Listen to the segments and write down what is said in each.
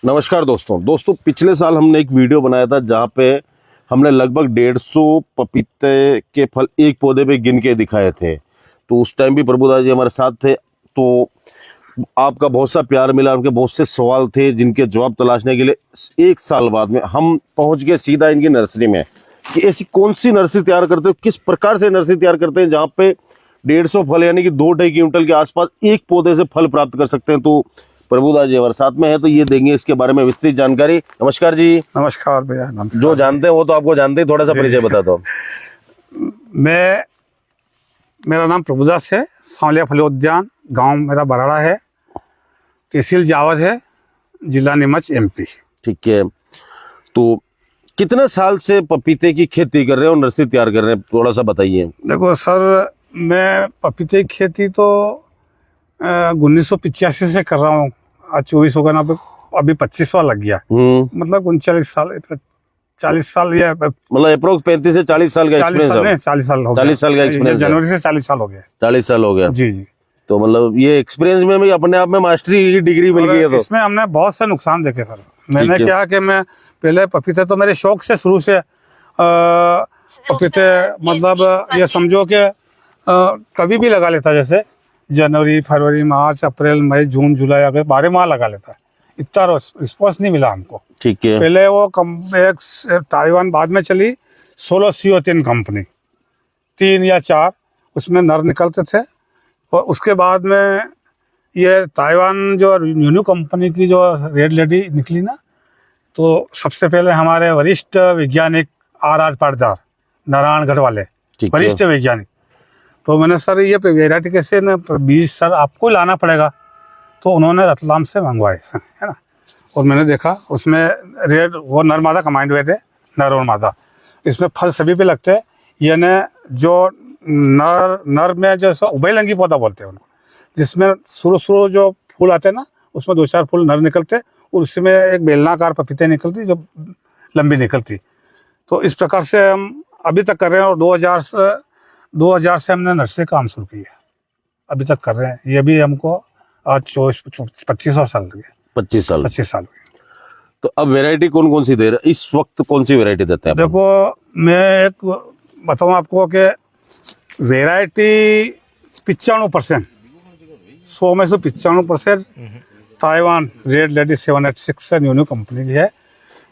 नमस्कार दोस्तों पिछले साल हमने एक वीडियो बनाया था जहाँ पे हमने लगभग 150 पपीते के फल एक पौधे पे गिन के दिखाए थे। तो उस टाइम भी प्रभुदास जी हमारे साथ थे, तो आपका बहुत सा प्यार मिला, उनके बहुत से सवाल थे जिनके जवाब तलाशने के लिए एक साल बाद में हम पहुंच गए सीधा इनकी नर्सरी में कि ऐसी कौन सी नर्सरी तैयार करते हो, किस प्रकार से नर्सरी तैयार करते हैं जहाँ पे 150 फल यानी कि 2-2.5 क्विंटल के आसपास एक पौधे से फल प्राप्त कर सकते हैं। तो प्रभुदास जी हमारे साथ में है, तो ये देंगे इसके बारे में विस्तृत जानकारी। नमस्कार जी। नमस्कार भैया। नमस्कार। जो जानते हैं वो तो आपको जानते हैं, थोड़ा सा परिचय बता दो। मेरा नाम प्रभुदास है। सांवलिया फल उद्यान, गांव मेरा बराड़ा है, तहसील जावद है, जिला नीमच, एमपी। ठीक है, तो कितने साल से पपीते की खेती कर रहे हो, नर्सरी तैयार कर रहे हैं, थोड़ा सा बताइए। देखो सर, मैं पपीते की खेती तो 1985 से कर रहा हूँ। आज 24 होगा ना, अभी 25वां लग गया। मतलब 39 साल, 40 साल या मतलब अप्रोक्स 35 से 40 साल का एक्सपीरियंस है। 40 साल हो गया। 40 साल का एक्सपीरियंस, जनवरी से 40 साल हो गया। 40 साल हो गया जी जी। तो मतलब ये एक्सपीरियंस में भी अपने आप में मास्टरी की डिग्री मिल गई है। तो इसमें हमने बहुत से नुकसान देखे सर। मैंने क्या कि मैं पहले पपीते तो मेरे शौक से शुरू से पपीते, मतलब ये समझो कि कभी भी लगा लेता, जैसे जनवरी, फरवरी, मार्च, अप्रैल, मई, जून, जुलाई, अगस्त 12 माह लगा लेता है। इतना रिस्पॉन्स नहीं मिला हमको। ठीक है। पहले वो एक ताइवान बाद में चली 16 CO3 कंपनी, 3 या 4 उसमें नर निकलते थे। और उसके बाद में ये ताइवान जो न्यू कंपनी की जो रेड लेडी निकली ना, तो सबसे पहले हमारे वरिष्ठ वैज्ञानिक RR पाटीदार, नारायणगढ़ वाले वरिष्ठ वैज्ञानिक, तो मैंने सर ये वेराइटी कैसे ना बीज सर आपको लाना पड़ेगा, तो उन्होंने रतलाम से मंगवाए, है ना। और मैंने देखा उसमें रेड वो नर मादा कमांड हुए थे, नर और मादा। इसमें फल सभी पे लगते हैं। यानी जो नर में जो उभयलिंगी पौधा बोलते हैं उनको, जिसमें शुरू जो फूल आते हैं ना, उसमें 2-4 फूल नर निकलते, और उसमें एक बेलनाकार पपीते निकलती जो लंबी निकलती। तो इस प्रकार से हम अभी तक कर रहे हैं। और 2000 से हमने नर्सरी काम शुरू किया, अभी तक कर रहे हैं। ये भी हमको आज 25 साल लगे। 25 साल हो गए। तो अब वैरायटी कौन कौन सी दे रहे हैं इस वक्त, कौन सी वैरायटी देते हैं? देखो मैं एक बताऊं आपको कि वैरायटी 95%, 100 में से 95% ताइवान रेड लेडी 786 से न्यू कंपनी की है।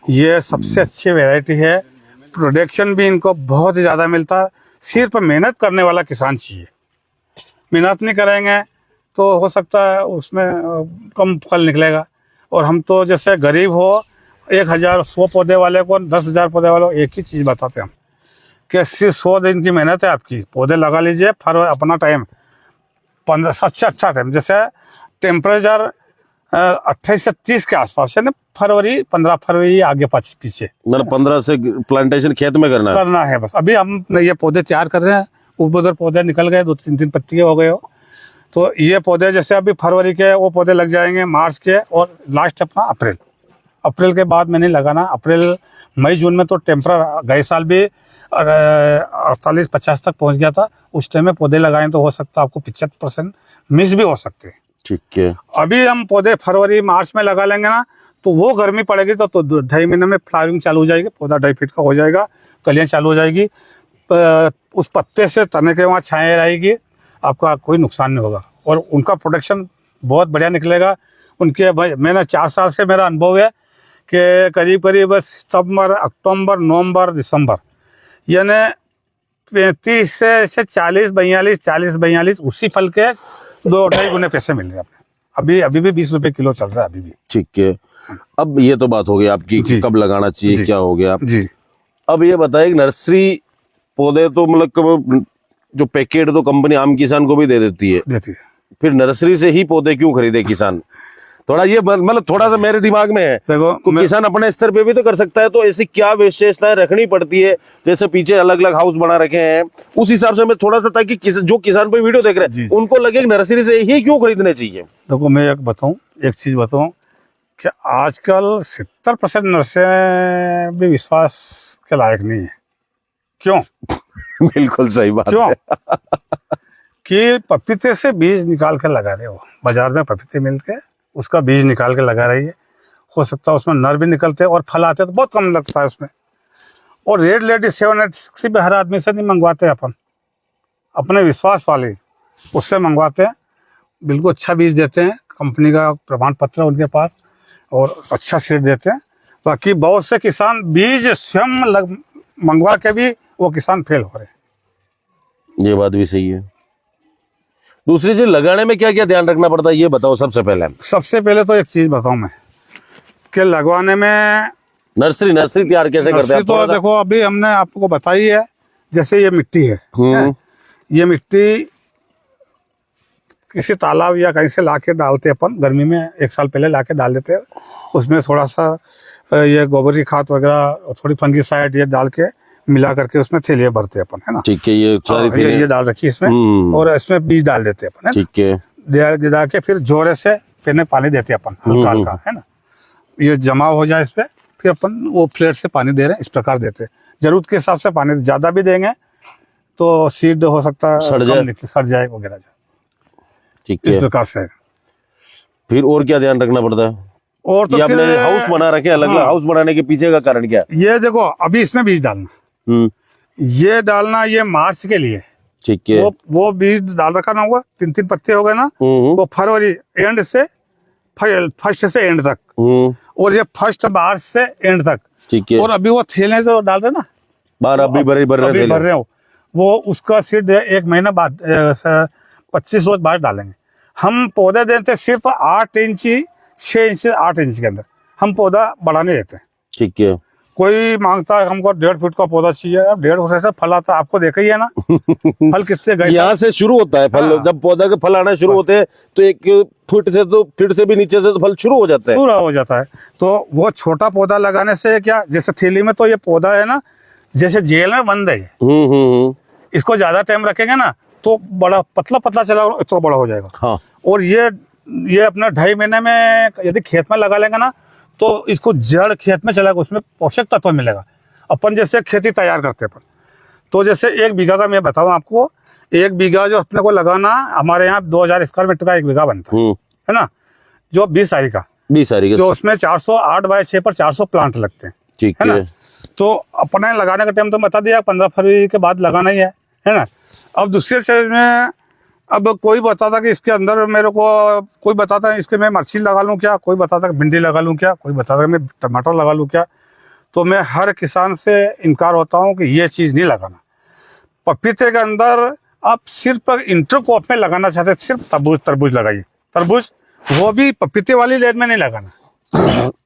ये सबसे अच्छी वैरायटी है। प्रोडक्शन भी इनको बहुत ही ज़्यादा मिलता है। सिर्फ मेहनत करने वाला किसान चाहिए। मेहनत नहीं करेंगे तो हो सकता है उसमें कम फल निकलेगा। और हम तो जैसे गरीब हो, 1,100 पौधे वाले को 10,000 पौधे वाले को एक ही चीज़ बताते हैं हम कि सिर्फ 100 दिन की मेहनत है आपकी। पौधे लगा लीजिए, फिर अपना टाइम 15 अच्छा टाइम, जैसे टेम्परेचर 28 से 30 के आसपास, यानी 15 फरवरी आगे पीछे, मतलब 15 से प्लांटेशन खेत में करना है बस। अभी हम ये पौधे तैयार कर रहे हैं, ऊपर पौधे निकल गए, 2-3 पत्ती हो गए हो। तो ये पौधे जैसे अभी फरवरी के वो पौधे लग जाएंगे, मार्च के, और लास्ट अपना अप्रैल के बाद मैंने लगाना। अप्रैल, मई, जून में तो टेम्परेचर गए साल भी 48-50 तक पहुंच गया था। उस टाइम में पौधे लगाएं तो हो सकता है आपको 75% मिस भी हो सकते हैं। ठीक है। अभी हम पौधे फरवरी मार्च में लगा लेंगे ना, तो वो गर्मी पड़ेगी तो 2-2.5 महीने में फ्लावरिंग चालू हो जाएगी, पौधा 2.5 फीट का हो जाएगा, कलियां चालू हो जाएगी। उस पत्ते से तने के वहाँ छाया रहेगी, आपका कोई नुकसान नहीं होगा। और उनका प्रोडक्शन बहुत बढ़िया निकलेगा। उनके मैंने 4 साल से मेरा अनुभव है कि करीब सितंबर, अक्टूबर, नवंबर, दिसंबर, यानी 35 से 40-42 उसी फल के 2-2.5 गुने पैसे मिल रहे हैं अपने। अभी भी 20 रुपए किलो चल रहा है अभी भी। ठीक है। अब ये तो बात हो गई आपकी कब लगाना चाहिए, क्या हो गया जी। अब ये बताइए, नर्सरी पौधे तो मतलब जो पैकेट तो कंपनी आम किसान को भी दे देती है, फिर नर्सरी से ही पौधे क्यों खरीदे किसान? थोड़ा ये मतलब थोड़ा सा मेरे दिमाग में है। देखो किसान अपने स्तर पे भी तो कर सकता है, तो ऐसी क्या विशेषताएं रखनी पड़ती है? जैसे पीछे अलग अलग हाउस बना रखे हैं, उस हिसाब से मैं थोड़ा सा, ताकि जो किसान पे वीडियो देख रहे हैं उनको लगे कि नर्सरी से ही क्यों खरीदने चाहिए। देखो मैं एक चीज बताऊं कि आजकल 70% नर्सरी भी विश्वास के लायक नहीं है। क्यों? बिल्कुल सही बात। क्यों? कि पपीते से बीज निकाल कर लगा रहे हो, बाजार में पपीते मिलते, उसका बीज निकाल के लगा रही है। हो सकता है उसमें नर भी निकलते हैं और फल आते हैं तो बहुत कम लगता है उसमें। और रेड लेडी 786 भी हर आदमी से नहीं मंगवाते अपन, अपने विश्वास वाले उससे मंगवाते हैं। बिल्कुल अच्छा बीज देते हैं, कंपनी का प्रमाण पत्र है उनके पास और अच्छा सीड देते हैं। बाकी बहुत से किसान बीज स्वयं मंगवा के भी वो किसान फेल हो रहे हैं। ये बात भी सही है। दूसरी चीज, लगाने में क्या क्या ध्यान रखना पड़ता है ये बताओ सबसे पहले। सबसे पहले तो एक चीज बताऊं मैं कि लगवाने में नर्सरी तैयार कैसे करते हैं नर्सरी तो देखो अभी हमने आपको बताई है। जैसे ये मिट्टी है, ये मिट्टी किसी तालाब या कहीं से लाके डालते हैं अपन, गर्मी में 1 साल पहले लाके डाल देते हैं। उसमें थोड़ा सा ये गोबर की खाद वगैरह, थोड़ी फंगीसाइड ये डाल के मिला करके उसमें थैलियाँ भरते हैं अपन, है ना। ठीक है, ये सारी ये डाल रखी इसमें और इसमें बीज डाल देते हैं अपन, है ना। ठीक है, डाल के फिर जोरे से फिर पानी देते हैं अपन हल्का हल्का, है ना। ये जमा हो जाए इस पे, फिर अपन वो प्लेट से पानी दे रहे हैं, इस प्रकार देते हैं। जरूरत के हिसाब से पानी ज़्यादा भी देंगे तो सीड हो सकता है सड़ जाए वगैरह। ठीक इस है, प्रकार से। फिर और क्या ध्यान रखना पड़ता है? और तो ये फिर आपने हाउस बना रखे अलग अलग, हाउस बनाने के पीछे का कारण क्या है? ये देखो अभी इसमें बीज डालना, ये डालना, ये मार्च के लिए। ठीक है, वो बीज डाल रखा ना हुआ, 3-3 पत्ते हो गए ना, वो फरवरी एंड से फर्स्ट से एंड तक, और ये फर्स्ट मार्च से एंड तक। ठीक है, और अभी वो थैले जो डाल रहे ना, बार अभी भर रहे हो, वो उसका सीड 1 महीना बाद 25 रोज बाद डालेंगे। हम पौधे देते सिर्फ 8 इंची 6 इंच से 8 इंच के अंदर हम पौधा बढ़ाने देते हैं। ठीक है, कोई मांगता है हमको 1.5 फीट का पौधा चाहिए, अब 1.5 फीट से फल आता है, आपको देखा ही है ना फल कितने गए। यहाँ से शुरू होता है फल। जब पौधा के फल आना शुरू होते हैं तो 1 फीट से भी नीचे से तो फल शुरू हो जाता है। तो वो छोटा पौधा लगाने से क्या, जैसे थैली में तो ये पौधा है ना, जैसे जेल में बंद है। इसको ज्यादा टाइम रखेंगे ना तो बड़ा पतला चला इतना बड़ा हो जाएगा। हाँ। और ये अपना 2.5 महीने में यदि खेत में लगा लेंगे ना तो इसको जड़ खेत में चलेगा, उसमें पोषक तत्व मिलेगा। अपन जैसे खेती तैयार करते हैं, तो जैसे 1 बीघा का मैं बताऊं आपको, 1 बीघा जो अपने को लगाना, हमारे यहाँ 2000 स्क्वायर मीटर का 1 बीघा बनता है ना, जो 20 आरी का जो उसमें 408 बाय 6 पर 400 प्लांट लगते हैं। ठीक है ना। तो अपने लगाने का टाइम तो बता दिया, 15 फरवरी के बाद लगाना ही है ना। अब दूसरे चीज में, अब कोई बताता कि इसके अंदर मेरे को, कोई बताता है इसके मैं मिर्ची लगा लूँ क्या, कोई बताता है भिंडी लगा लूँ क्या, कोई बताता है मैं टमाटर लगा लूँ क्या। तो मैं हर किसान से इनकार होता हूँ कि ये चीज़ नहीं लगाना। पपीते के अंदर आप सिर्फ इंटरक्रॉप में लगाना चाहते हैं, सिर्फ तरबूज लगाइए। तरबूज वो भी पपीते वाली लेन में नहीं लगाना।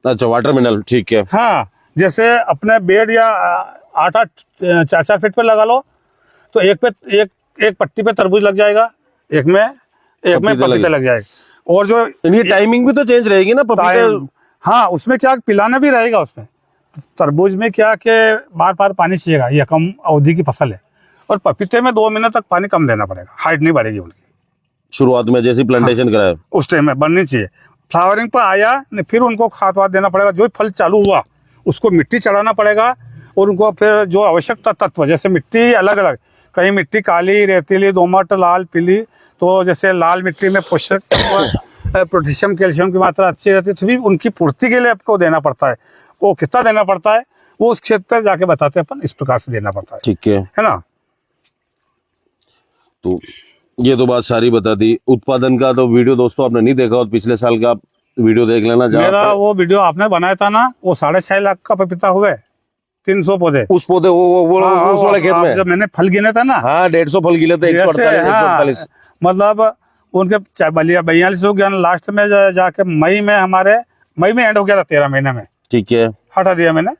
अच्छा, वाटरमेलन। ठीक है। हाँ, जैसे अपने बेड या 8-8 4-4 फीट पे लगा लो तो एक पट्टी पे तरबूज लग जाएगा, एक में पपीता लग जाएगा। और जो ये टाइमिंग भी तो चेंज रहेगी ना पपीते। हाँ, उसमें क्या पिलाना भी रहेगा। उसमें तरबूज में क्या कि बार पानी चाहिएगा, ये कम अवधि की फसल है। और पपीते में 2 महीने तक पानी कम देना पड़ेगा, हाइट नहीं बढ़ेगी उनकी। शुरुआत में जैसे प्लांटेशन कराया उस टाइम में बननी चाहिए। फ्लावरिंग पर आया फिर उनको खाद वाद देना पड़ेगा। जो फल चालू हुआ उसको मिट्टी चढ़ाना पड़ेगा, और उनको फिर जो आवश्यक तत्व, जैसे मिट्टी अलग अलग, कहीं मिट्टी काली, रेतीली, दोमट, लाल, पीली, तो जैसे लाल मिट्टी में पोषक तत्व, पोटेशियम, कैल्शियम की मात्रा अच्छी रहती है, तो भी उनकी पूर्ति के लिए आपको देना पड़ता है। वो कितना देना पड़ता है वो उस क्षेत्र पर जाके बताते हैं अपन, इस प्रकार से देना पड़ता है। ठीक है ना। तो ये तो बात सारी बता दी। उत्पादन का तो वीडियो दोस्तों आपने नहीं देखा हो तो पिछले साल का वीडियो देख लेना। मेरा वो वीडियो आपने बनाया था ना, वो 6.5 लाख का पपीता हुए, 300 पौधे। उस पौधे वो उस वाले खेत में जब मैंने फल गिने था ना, हाँ 150 फल गिने थे, 148। मतलब उनके 42 हो गया लास्ट में जाके मई में एंड हो गया था 13 महीने में। ठीक है, हटा दिया मैंने।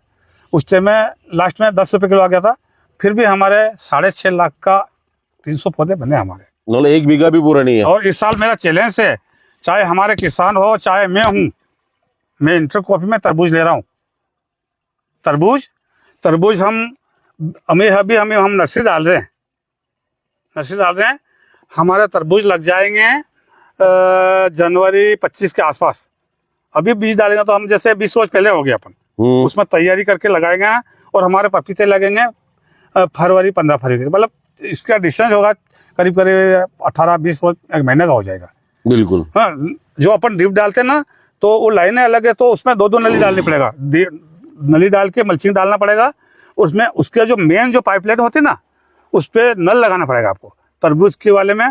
उस टाइम में लास्ट में 10 रुपए किलो आ गया था। फिर भी हमारे 6.5 लाख का 300 पौधे बने हमारे। 1 बीघा भी पूरा नहीं है। और इस साल मेरा चैलेंज है, चाहे हमारे किसान हो चाहे मैं हूँ, मैं इंटरक्रॉप में तरबूज ले रहा हूँ। तरबूज हम नर्सरी डाल रहे हैं। हमारे तरबूज लग जाएंगे जनवरी 25 के आसपास। अभी बीज डालेंगे तो हम जैसे 20 रोज पहले हो गए अपन, उसमें तैयारी करके लगाएंगे। और हमारे पपीते लगेंगे 15 फरवरी, मतलब इसका डिस्टेंस होगा करीब 18-20 रोज, 1 महीने का हो जाएगा। बिल्कुल। हाँ, जो अपन ड्रिप डालते हैं ना तो वो लाइनें अलग है, तो उसमें 2-2 नली डालनी पड़ेगा, नली डाल के मल्चिंग डालना पड़ेगा। उसमें उसके जो मेन जो पाइपलाइन होती है ना, उस पर नल लगाना पड़ेगा आपको। तरबूज के वाले में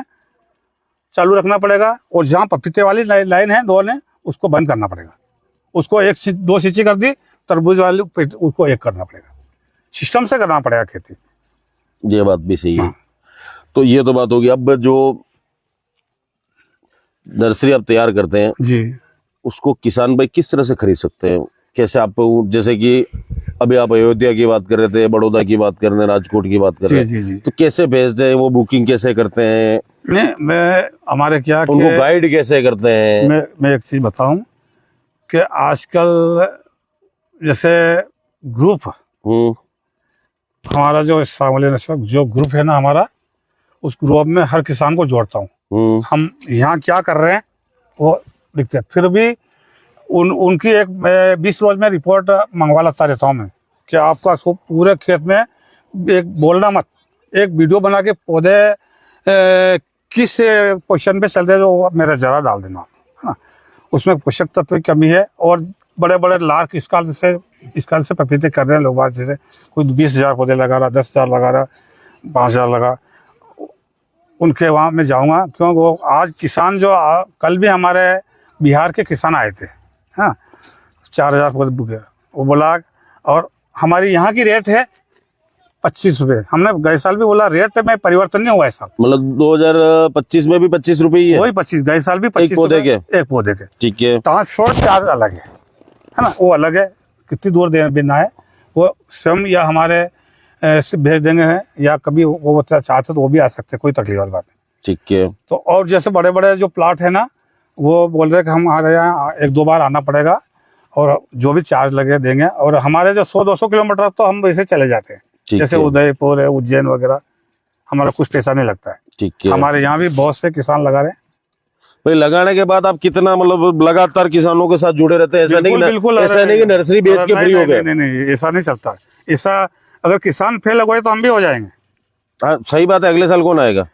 चालू रखना पड़ेगा, और जहाँ पपीते वाली लाइन है 2 ने, उसको बंद करना पड़ेगा। उसको 1-2 सींची कर दी, तरबूज वाली उसको 1 करना पड़ेगा। सिस्टम से करना पड़ेगा खेती। ये बात भी सही है। हाँ। तो ये तो बात होगी। अब जो नर्सरी आप तैयार करते हैं जी उसको किसान भाई किस तरह से खरीद सकते हैं? कैसे आप, जैसे कि अभी आप अयोध्या की बात कर रहे थे, बड़ौदा की बात कर रहे हैं, राजकोट की बात कर रहे हैं, जी जी। तो कैसे भेजते हैं वो? बुकिंग कैसे करते हैं? मैं हमारे क्या उनको गाइड कैसे करते हैं? मैं एक चीज बताऊं कि आजकल जैसे ग्रुप हमारा जो जो ग्रुप है ना हमारा, उस ग्रुप में हर किसान को जोड़ता हूँ। हम यहाँ क्या कर रहे हैं वो लिखते हैं। फिर भी उनकी एक 20 रोज में रिपोर्ट मंगवा लेता रहता हूँ मैं, कि आपका पूरे खेत में एक बोलना मत, एक वीडियो बना के पौधे किस पोजीशन पे चल रहे हैं जो मेरा जरा डाल देना, है ना। उसमें पोषक तत्व की कमी है। और बड़े बड़े लार्क स्काल से पपीते कर रहे हैं लोग, जैसे कोई 20,000 पौधे लगा रहा, 10,000 लगा रहा, 5,000 लगा, उनके वहाँ मैं जाऊँगा। क्यों? वो आज किसान जो कल भी हमारे बिहार के किसान आए थे, हाँ, 4,000 पौधे बुके, वो बोला, और हमारी यहाँ की रेट है 25 रुपये। हमने गए साल भी बोला रेट में परिवर्तन नहीं हुआ है साल, मतलब 2025 में भी 25 रुपए ही है? वही 25, गए साल भी 25 एक पौधे के? एक पौधे के। ठीक है। ट्रांसपोर्ट चार्ज अलग है ना, वो अलग है, कितनी दूर देना है वो स्वयं या हमारे से भेज देंगे हैं, या कभी वो चाहते तो वो भी आ सकते हैं, कोई तकलीफ वाली बात नहीं। ठीक है। तो और जैसे बड़े बड़े जो प्लाट है ना, वो बोल रहे कि हम आ रहे हैं, 1-2 बार आना पड़ेगा, और जो भी चार्ज लगे देंगे। और हमारे जो 100-200 किलोमीटर तो हम वैसे चले जाते हैं, जैसे उदयपुर है, उज्जैन वगैरह, हमारा कुछ पैसा नहीं लगता है। ठीक है। हमारे यहाँ भी बहुत से किसान लगा रहे हैं। भाई लगाने के बाद आप कितना, मतलब लगातार किसानों के साथ जुड़े रहते हैं? ऐसा नहीं, बिल्कुल ऐसा नहीं कि नर्सरी बेच के फ्री हो गए। नहीं, ऐसा नहीं चलता। ऐसा अगर किसान फेल लगवाए तो हम भी हो जाएंगे। हाँ सही बात है, अगले साल कौन आएगा?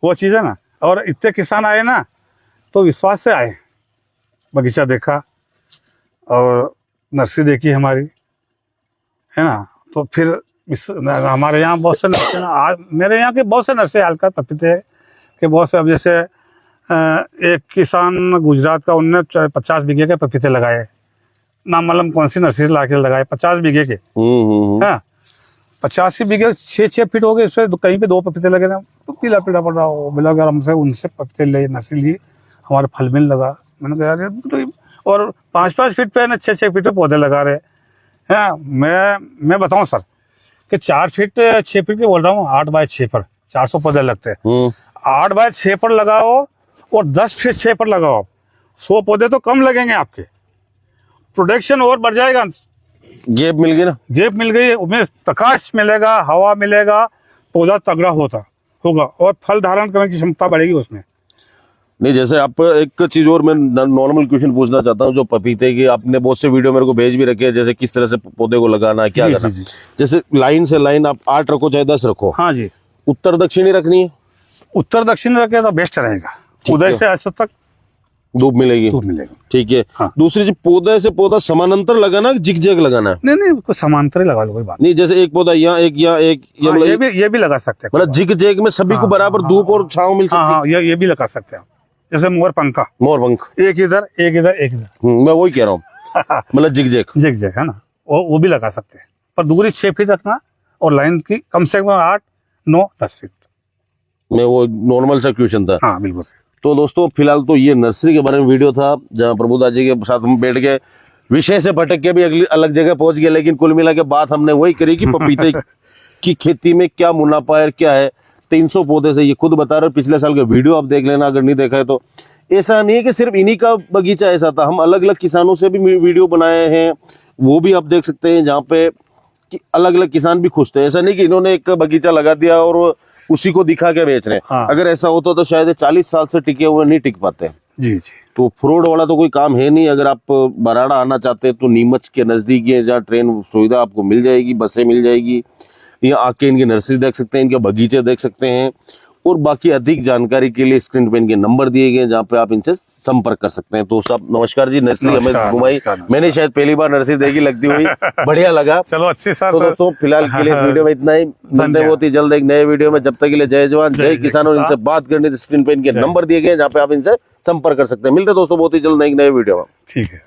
वो चीज है ना। और इतने किसान आए ना, तो विश्वास से आए, बगीचा देखा और नर्सरी देखी हमारी, है ना। तो फिर हमारे यहाँ बहुत से मेरे यहाँ के बहुत से नर्सरी हल्का पपीते के बहुत से। अब जैसे एक किसान गुजरात का, उनने 50 बीघे के पपीते लगाए, ना मालूम कौन सी नर्सरी लाके लगाए, 50 बीघे के। हाँ, 85 बीघे 6-6 फीट हो गए, उसमें कहीं पे 2 पपीते लगे ना, तो पीला पीला पड़ रहा हो। बोला अगर हमसे उनसे पपीते ले, नर्सरी ली, हमारे फल मिल लगा। मैंने कहा यार, और 5-5 फीट पे ना 6-6 फीट पे पौधे लगा रहे हैं। मैं बताऊं सर कि 4 फीट 6 फीट के बोल रहा हूँ, 8 बाय 6 पर 400 पौधे लगते हैं। 8 बाय 6 पर लगाओ और 10 फीट 6 पर लगाओ, 100 पौधे तो कम लगेंगे आपके, प्रोडक्शन और बढ़ जाएगा। गैप मिल गई ना, गैप मिल गई, उसमें प्रकाश मिलेगा, हवा मिलेगा, पौधा तगड़ा होगा और फल धारण करने की क्षमता बढ़ेगी उसमें। नहीं, जैसे आप एक चीज और मैं नॉर्मल क्वेश्चन पूछना चाहता हूँ, जो पपीते की आपने बहुत से वीडियो मेरे को भेज भी रखे हैं, जैसे किस तरह से पौधे को लगाना है, क्या करना। जैसे लाइन से लाइन आप 8 रखो चाहे 10 रखो। हाँ जी। उत्तर दक्षिणी रखनी है? उत्तर दक्षिण रखे तो बेस्ट रहेगा, उधर से ऐसा तक धूप मिलेगी। ठीक है। हाँ। दूसरी चीज, पौधे से पौधा समानांतर लगाना, जिग-जैग लगाना? नहीं, कुछ समांतर ही लगा लो, कोई बात नहीं। जैसे एक पौधा यहाँ, एक यहाँ, एक ये भी लगा सकते हैं, मतलब जिग-जैग में सभी को बराबर धूप और छांव मिल सकती है। ये भी लगा सकते हैं, जैसे मोरपंख, एक इधर एक इधर एक इधर। मैं वही कह रहा हूँ, मतलब जिग-जैग है ना, वो भी लगा सकते हैं, पर दूरी 6 फीट रखना, और लाइन की कम से कम 8, 9, 10 फीट में। वो नॉर्मल सा क्वेश्चन था। हाँ बिल्कुल। तो दोस्तों फिलहाल तो ये नर्सरी के बारे में वीडियो था, जहाँ प्रभुदास जी के साथ हम बैठ के विषय से भटक के भी अगली अलग जगह पहुंच गए, लेकिन कुल मिला के बात हमने वही करी कि पपीते की खेती में क्या मुनाफा है, क्या है। 300 पौधे से, ये खुद बता रहे, पिछले साल का वीडियो आप देख लेना अगर नहीं देखा है तो। ऐसा नहीं है कि सिर्फ इन्हीं का बगीचा ऐसा था, हम अलग अलग किसानों से भी वीडियो बनाए हैं, वो भी आप देख सकते हैं, जहाँ पे कि अलग अलग किसान भी खुश थे। ऐसा नहीं कि इन्होंने एक बगीचा लगा दिया और उसी को दिखा के बेच रहे हैं। हाँ। अगर ऐसा होता तो शायद 40 साल से टिके हुए नहीं टिक पाते। जी। तो फ्रॉड वाला तो कोई काम है नहीं। अगर आप बराड़ा आना चाहते हैं तो नीमच के नजदीक है, जहाँ ट्रेन सुविधा आपको मिल जाएगी, बसें मिल जाएगी, यहाँ आके इनकी नर्सरी देख सकते हैं, इनके बगीचे देख सकते हैं। और बाकी अधिक जानकारी के लिए स्क्रीन पे इनके नंबर दिए गए हैं जहाँ पे आप इनसे संपर्क कर सकते हैं। तो सब नमस्कार जी, नर्सरी हमें नमस्कार, घुमाई, नमस्कार, नमस्कार। मैंने शायद पहली बार नर्सरी देखी लगती हुई, बढ़िया लगा। चलो अच्छी सर। तो दोस्तों फिलहाल के लिए इस वीडियो में इतना ही, मिलते हैं बहुत ही जल्द एक नए वीडियो में। जब तक के लिए जय जवान जय किसान। और इनसे बात करनी तो स्क्रीन पे इनके नंबर दिए गए हैं जहाँ पे आप इनसे संपर्क कर सकते हैं। मिलते हैं दोस्तों बहुत ही जल्द एक नए वीडियो में। ठीक है।